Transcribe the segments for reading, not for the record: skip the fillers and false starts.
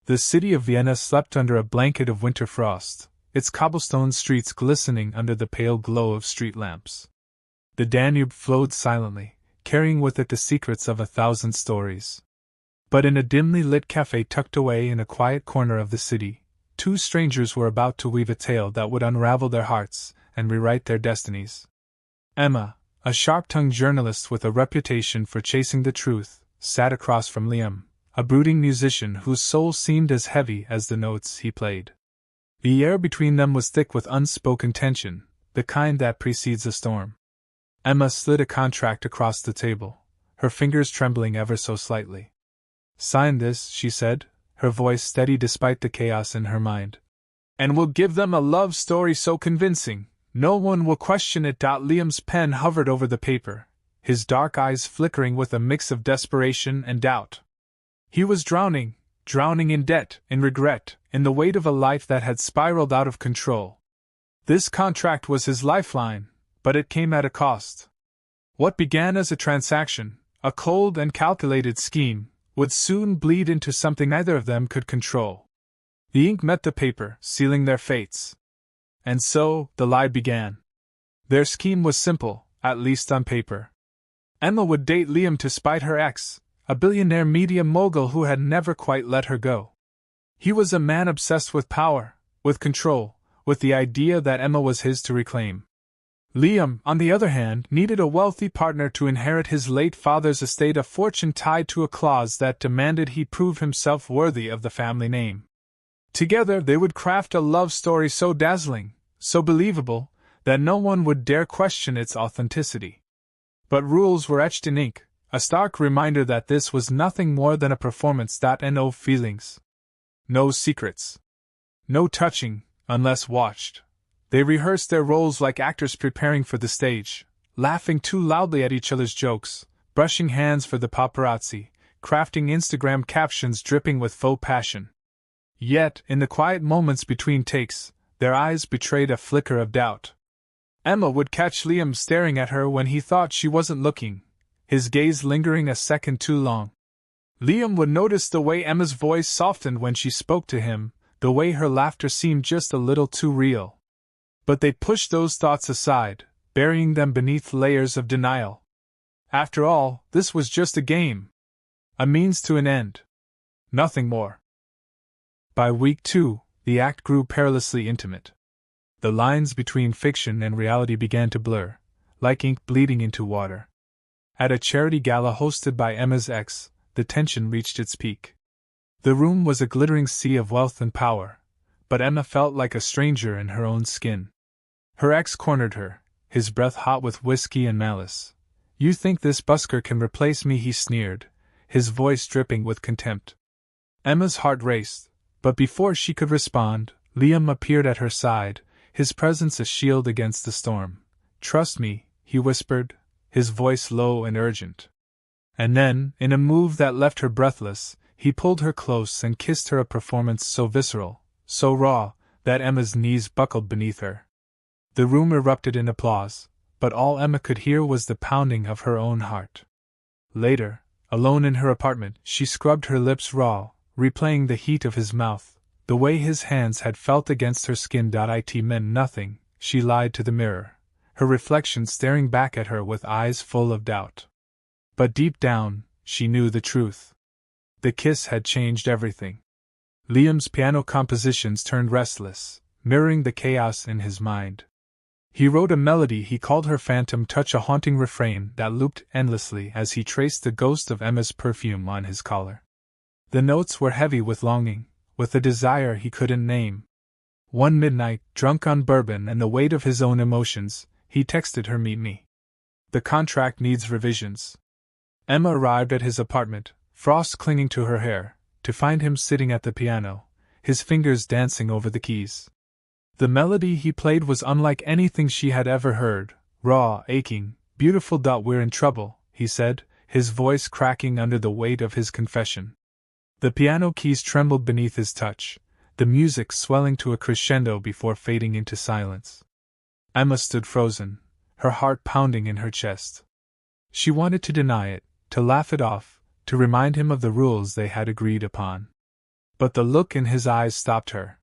The city of Vienna slept under a blanket of winter frost, its cobblestone streets glistening under the pale glow of street lamps. The Danube flowed silently, carrying with it the secrets of 1,000 stories. But in a dimly lit cafe tucked away in a quiet corner of the city, two strangers were about to weave a tale that would unravel their hearts and rewrite their destinies. Emma, a sharp-tongued journalist with a reputation for chasing the truth, sat across from Liam, a brooding musician whose soul seemed as heavy as the notes he played. The air between them was thick with unspoken tension, the kind that precedes a storm. Emma slid a contract across the table, her fingers trembling ever so slightly. "Sign this," she said, her voice steady despite the chaos in her mind. "And we'll give them a love story so convincing, no one will question it." Liam's pen hovered over the paper, his dark eyes flickering with a mix of desperation and doubt. He was drowning in debt, in regret, in the weight of a life that had spiraled out of control. This contract was his lifeline, but it came at a cost. What began as a transaction, a cold and calculated scheme, would soon bleed into something neither of them could control. The ink met the paper, sealing their fates. And so, the lie began. Their scheme was simple, at least on paper. Emma would date Liam to spite her ex, a billionaire media mogul who had never quite let her go. He was a man obsessed with power, with control, with the idea that Emma was his to reclaim. Liam, on the other hand, needed a wealthy partner to inherit his late father's estate, a fortune tied to a clause that demanded he prove himself worthy of the family name. Together they would craft a love story so dazzling, so believable, that no one would dare question its authenticity. But rules were etched in ink, a stark reminder that this was nothing more than a performance. No feelings. No secrets. No touching, unless watched. They rehearsed their roles like actors preparing for the stage, laughing too loudly at each other's jokes, brushing hands for the paparazzi, crafting Instagram captions dripping with faux passion. Yet, in the quiet moments between takes, their eyes betrayed a flicker of doubt. Emma would catch Liam staring at her when he thought she wasn't looking, his gaze lingering a second too long. Liam would notice the way Emma's voice softened when she spoke to him, the way her laughter seemed just a little too real. But they pushed those thoughts aside, burying them beneath layers of denial. After all, this was just a game. A means to an end. Nothing more. By week 2, the act grew perilously intimate. The lines between fiction and reality began to blur, like ink bleeding into water. At a charity gala hosted by Emma's ex, the tension reached its peak. The room was a glittering sea of wealth and power, but Emma felt like a stranger in her own skin. Her ex cornered her, his breath hot with whiskey and malice. "You think this busker can replace me?" he sneered, his voice dripping with contempt. Emma's heart raced, but before she could respond, Liam appeared at her side, his presence a shield against the storm. "Trust me," he whispered, his voice low and urgent. And then, in a move that left her breathless, he pulled her close and kissed her, a performance so visceral, so raw, that Emma's knees buckled beneath her. The room erupted in applause, but all Emma could hear was the pounding of her own heart. Later, alone in her apartment, she scrubbed her lips raw, replaying the heat of his mouth, the way his hands had felt against her skin. It meant nothing, she lied to the mirror, her reflection staring back at her with eyes full of doubt. But deep down, she knew the truth. The kiss had changed everything. Liam's piano compositions turned restless, mirroring the chaos in his mind. He wrote a melody he called her Phantom Touch, a haunting refrain that looped endlessly as he traced the ghost of Emma's perfume on his collar. The notes were heavy with longing, with a desire he couldn't name. One midnight, drunk on bourbon and the weight of his own emotions, he texted her, "Meet me. The contract needs revisions." Emma arrived at his apartment, frost clinging to her hair, to find him sitting at the piano, his fingers dancing over the keys. The melody he played was unlike anything she had ever heard, raw, aching, beautiful. "We're in trouble," he said, his voice cracking under the weight of his confession. The piano keys trembled beneath his touch, the music swelling to a crescendo before fading into silence. Emma stood frozen, her heart pounding in her chest. She wanted to deny it, to laugh it off, to remind him of the rules they had agreed upon. But the look in his eyes stopped her.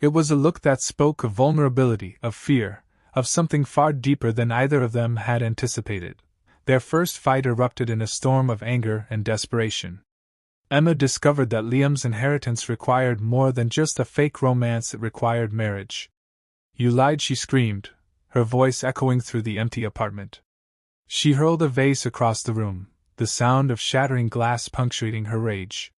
It was a look that spoke of vulnerability, of fear, of something far deeper than either of them had anticipated. Their first fight erupted in a storm of anger and desperation. Emma discovered that Liam's inheritance required more than just a fake romance, it required marriage. "You lied," she screamed, her voice echoing through the empty apartment. She hurled a vase across the room, the sound of shattering glass punctuating her rage.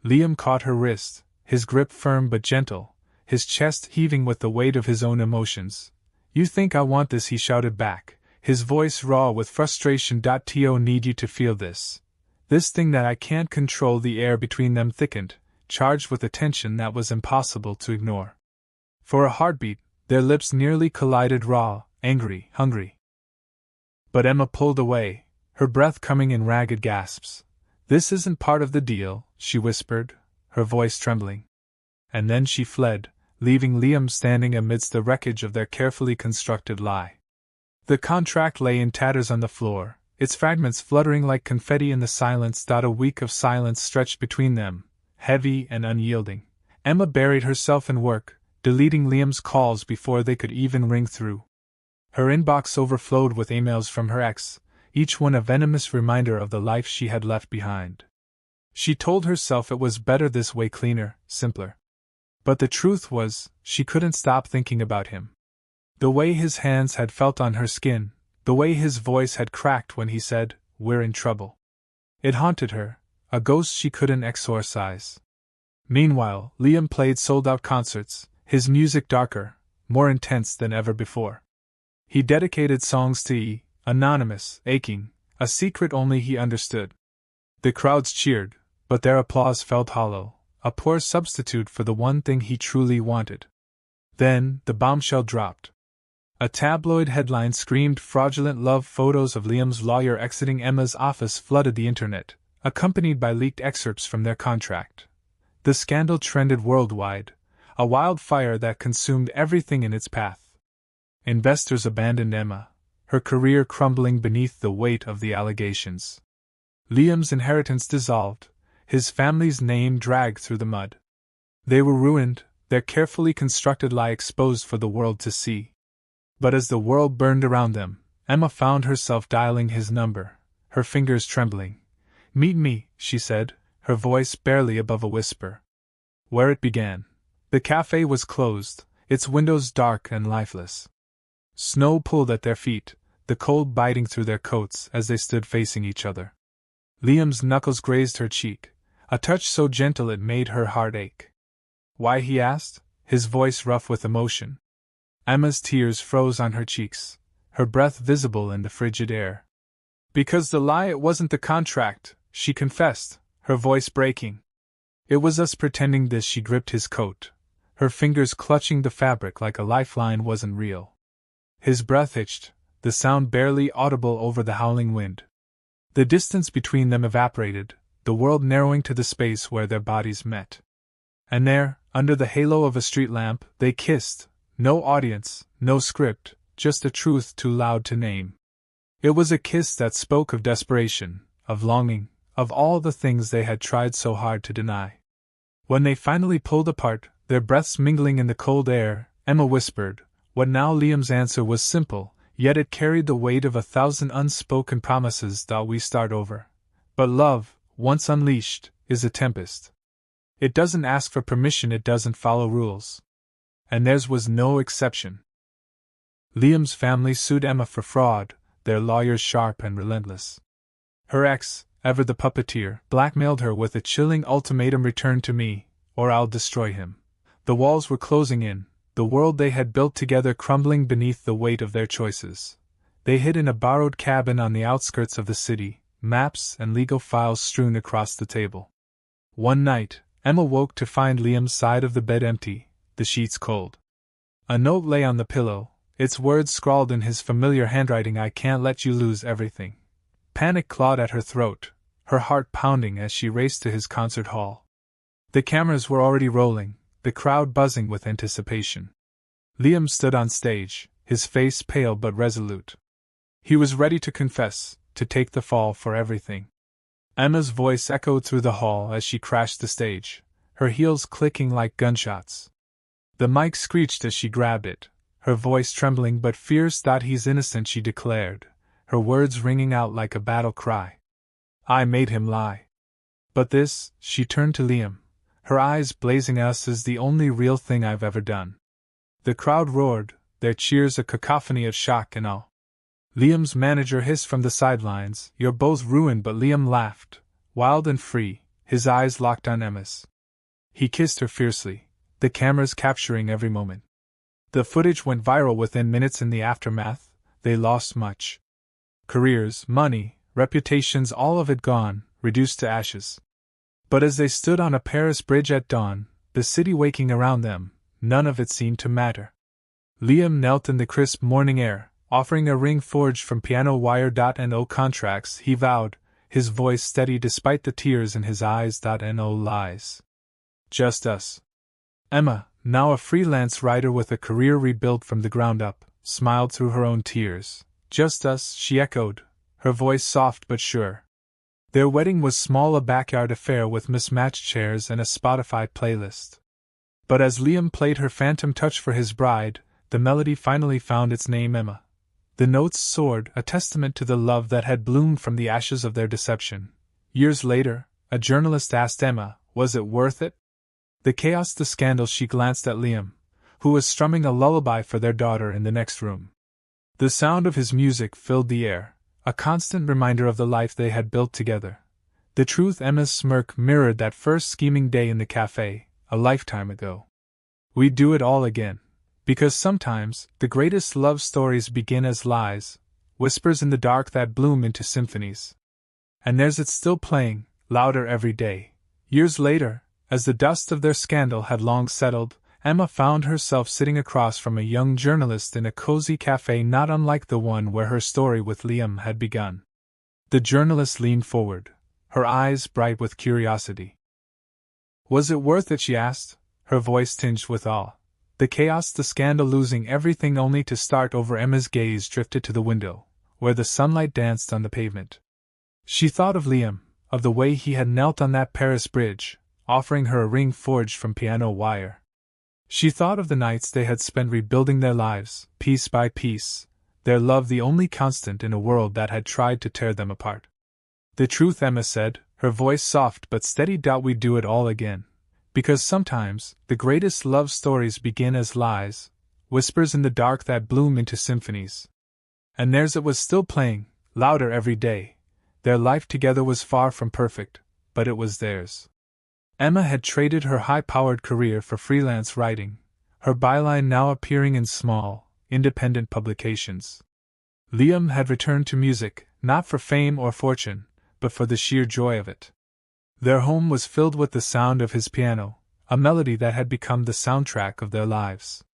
Liam caught her wrist, his grip firm but gentle, his chest heaving with the weight of his own emotions. "You think I want this?" he shouted back, his voice raw with frustration. "To need you to feel this. This thing that I can't control." The air between them thickened, charged with a tension that was impossible to ignore. For a heartbeat, their lips nearly collided, raw, angry, hungry. But Emma pulled away, her breath coming in ragged gasps. "This isn't part of the deal," she whispered, her voice trembling. And then she fled, leaving Liam standing amidst the wreckage of their carefully constructed lie. The contract lay in tatters on the floor, its fragments fluttering like confetti in the silence. A week of silence stretched between them, heavy and unyielding. Emma buried herself in work, deleting Liam's calls before they could even ring through. Her inbox overflowed with emails from her ex, each one a venomous reminder of the life she had left behind. She told herself it was better this way, cleaner, simpler. But the truth was, she couldn't stop thinking about him. The way his hands had felt on her skin, the way his voice had cracked when he said, "We're in trouble." It haunted her, a ghost she couldn't exorcise. Meanwhile, Liam played sold-out concerts, his music darker, more intense than ever before. He dedicated songs to E, anonymous, aching, a secret only he understood. The crowds cheered, but their applause felt hollow, a poor substitute for the one thing he truly wanted. Then, the bombshell dropped. A tabloid headline screamed fraudulent love. Photos of Liam's lawyer exiting Emma's office flooded the internet, accompanied by leaked excerpts from their contract. The scandal trended worldwide, a wildfire that consumed everything in its path. Investors abandoned Emma, her career crumbling beneath the weight of the allegations. Liam's inheritance dissolved, his family's name dragged through the mud. They were ruined, their carefully constructed lie exposed for the world to see. But as the world burned around them, Emma found herself dialing his number, her fingers trembling. "Meet me," she said, her voice barely above a whisper. Where it began. The cafe was closed, its windows dark and lifeless. Snow pulled at their feet, the cold biting through their coats as they stood facing each other. Liam's knuckles grazed her cheek, a touch so gentle it made her heart ache. "Why?" he asked, his voice rough with emotion. Emma's tears froze on her cheeks, her breath visible in the frigid air. "Because the lie, it wasn't the contract," she confessed, her voice breaking. "It was us pretending this." She gripped his coat, her fingers clutching the fabric like a lifeline wasn't real. His breath hitched, the sound barely audible over the howling wind. The distance between them evaporated, the world narrowing to the space where their bodies met. And there, under the halo of a street lamp, they kissed. No audience, no script, just a truth too loud to name. It was a kiss that spoke of desperation, of longing, of all the things they had tried so hard to deny. When they finally pulled apart, their breaths mingling in the cold air, Emma whispered, what now? Liam's answer was simple, yet it carried the weight of 1,000 unspoken promises. "We start over. But love, once unleashed, is a tempest. It doesn't ask for permission, it doesn't follow rules." And theirs was no exception. Liam's family sued Emma for fraud, their lawyers sharp and relentless. Her ex, ever the puppeteer, blackmailed her with a chilling ultimatum: "Return to me, or I'll destroy him." The walls were closing in, the world they had built together crumbling beneath the weight of their choices. They hid in a borrowed cabin on the outskirts of the city, maps and legal files strewn across the table. One night, Emma woke to find Liam's side of the bed empty, the sheets cold. A note lay on the pillow, its words scrawled in his familiar handwriting: "I can't let you lose everything." Panic clawed at her throat, her heart pounding as she raced to his concert hall. The cameras were already rolling, the crowd buzzing with anticipation. Liam stood on stage, his face pale but resolute. He was ready to confess, to take the fall for everything. Emma's voice echoed through the hall as she crashed the stage, her heels clicking like gunshots. The mic screeched as she grabbed it, her voice trembling but fierce. "He's innocent," she declared, her words ringing out like a battle cry. "I made him lie. But this," she turned to Liam, her eyes blazing, "us is the only real thing I've ever done." The crowd roared, their cheers a cacophony of shock and awe. Liam's manager hissed from the sidelines, "You're both ruined," but Liam laughed, wild and free, his eyes locked on Emma's. He kissed her fiercely, the cameras capturing every moment. The footage went viral within minutes. In the aftermath, they lost much. Careers, money, reputations, all of it gone, reduced to ashes. But as they stood on a Paris bridge at dawn, the city waking around them, none of it seemed to matter. Liam knelt in the crisp morning air, offering a ring forged from piano wire. "No contracts," he vowed, his voice steady despite the tears in his eyes. "No lies. Just us." Emma, now a freelance writer with a career rebuilt from the ground up, smiled through her own tears. "Just us," she echoed, her voice soft but sure. Their wedding was small, a backyard affair with mismatched chairs and a Spotify playlist. But as Liam played her phantom touch for his bride, the melody finally found its name, Emma. The notes soared, a testament to the love that had bloomed from the ashes of their deception. Years later, a journalist asked Emma, "Was it worth it?" The chaos, the scandal. She glanced at Liam, who was strumming a lullaby for their daughter in the next room. The sound of his music filled the air, a constant reminder of the life they had built together. The truth, Emma's smirk mirrored that first scheming day in the cafe, a lifetime ago. "We'd do it all again. Because sometimes, the greatest love stories begin as lies, whispers in the dark that bloom into symphonies. And there's it still playing, louder every day." Years later, as the dust of their scandal had long settled, Emma found herself sitting across from a young journalist in a cozy cafe not unlike the one where her story with Liam had begun. The journalist leaned forward, her eyes bright with curiosity. "Was it worth it?" she asked, her voice tinged with awe. The chaos, the scandal, losing everything only to start over. Emma's gaze drifted to the window, where the sunlight danced on the pavement. She thought of Liam, of the way he had knelt on that Paris bridge, offering her a ring forged from piano wire. She thought of the nights they had spent rebuilding their lives, piece by piece, their love the only constant in a world that had tried to tear them apart. "The truth," Emma said, her voice soft but steady. "We'd do it all again. Because sometimes, the greatest love stories begin as lies, whispers in the dark that bloom into symphonies. And theirs it was still playing, louder every day. Their life together was far from perfect, but it was theirs." Emma had traded her high-powered career for freelance writing, her byline now appearing in small, independent publications. Liam had returned to music, not for fame or fortune, but for the sheer joy of it. Their home was filled with the sound of his piano, a melody that had become the soundtrack of their lives.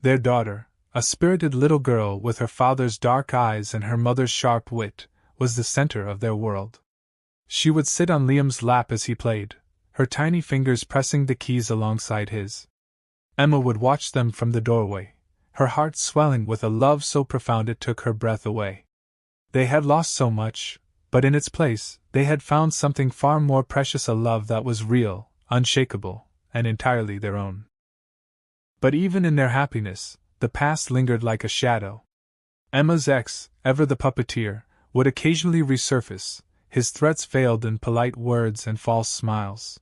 Their daughter, a spirited little girl with her father's dark eyes and her mother's sharp wit, was the center of their world. She would sit on Liam's lap as he played, her tiny fingers pressing the keys alongside his. Emma would watch them from the doorway, her heart swelling with a love so profound it took her breath away. They had lost so much, but in its place, they had found something far more precious, a love that was real, unshakable, and entirely their own. But even in their happiness, the past lingered like a shadow. Emma's ex, ever the puppeteer, would occasionally resurface, his threats veiled in polite words and false smiles.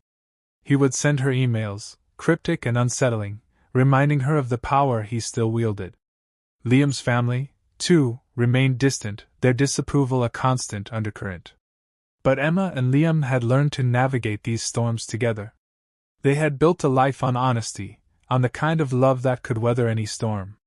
He would send her emails, cryptic and unsettling, reminding her of the power he still wielded. Liam's family, too, remained distant, their disapproval a constant undercurrent. But Emma and Liam had learned to navigate these storms together. They had built a life on honesty, on the kind of love that could weather any storm.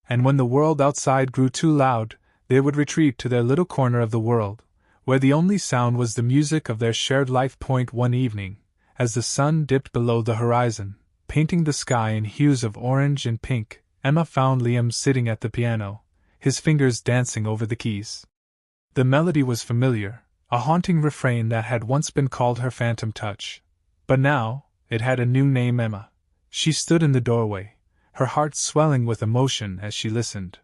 And when the world outside grew too loud, they would retreat to their little corner of the world, where the only sound was the music of their shared life. One evening, as the sun dipped below the horizon, painting the sky in hues of orange and pink, Emma found Liam sitting at the piano, his fingers dancing over the keys. The melody was familiar, a haunting refrain that had once been called her phantom touch. But now, it had a new name, Emma. She stood in the doorway, her heart swelling with emotion as she listened.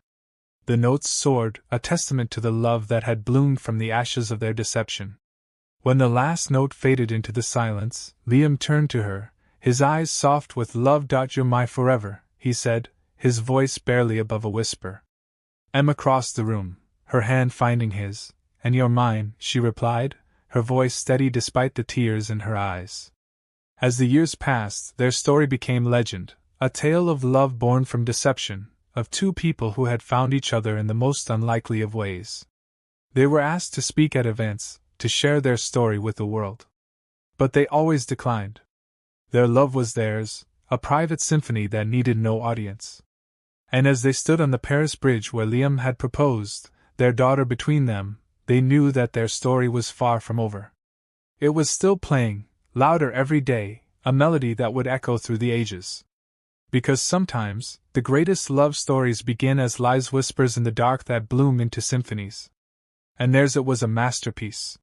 The notes soared, a testament to the love that had bloomed from the ashes of their deception. When the last note faded into the silence, Liam turned to her, his eyes soft with love. "You're my forever," he said, his voice barely above a whisper. Emma crossed the room, her hand finding his. "And you're mine," she replied, her voice steady despite the tears in her eyes. As the years passed, their story became legend, a tale of love born from deception, of two people who had found each other in the most unlikely of ways. They were asked to speak at events, to share their story with the world. But they always declined. Their love was theirs, a private symphony that needed no audience. And as they stood on the Paris bridge where Liam had proposed, their daughter between them, they knew that their story was far from over. It was still playing, louder every day, a melody that would echo through the ages. Because sometimes, the greatest love stories begin as lies whispers in the dark that bloom into symphonies. And theirs it was a masterpiece.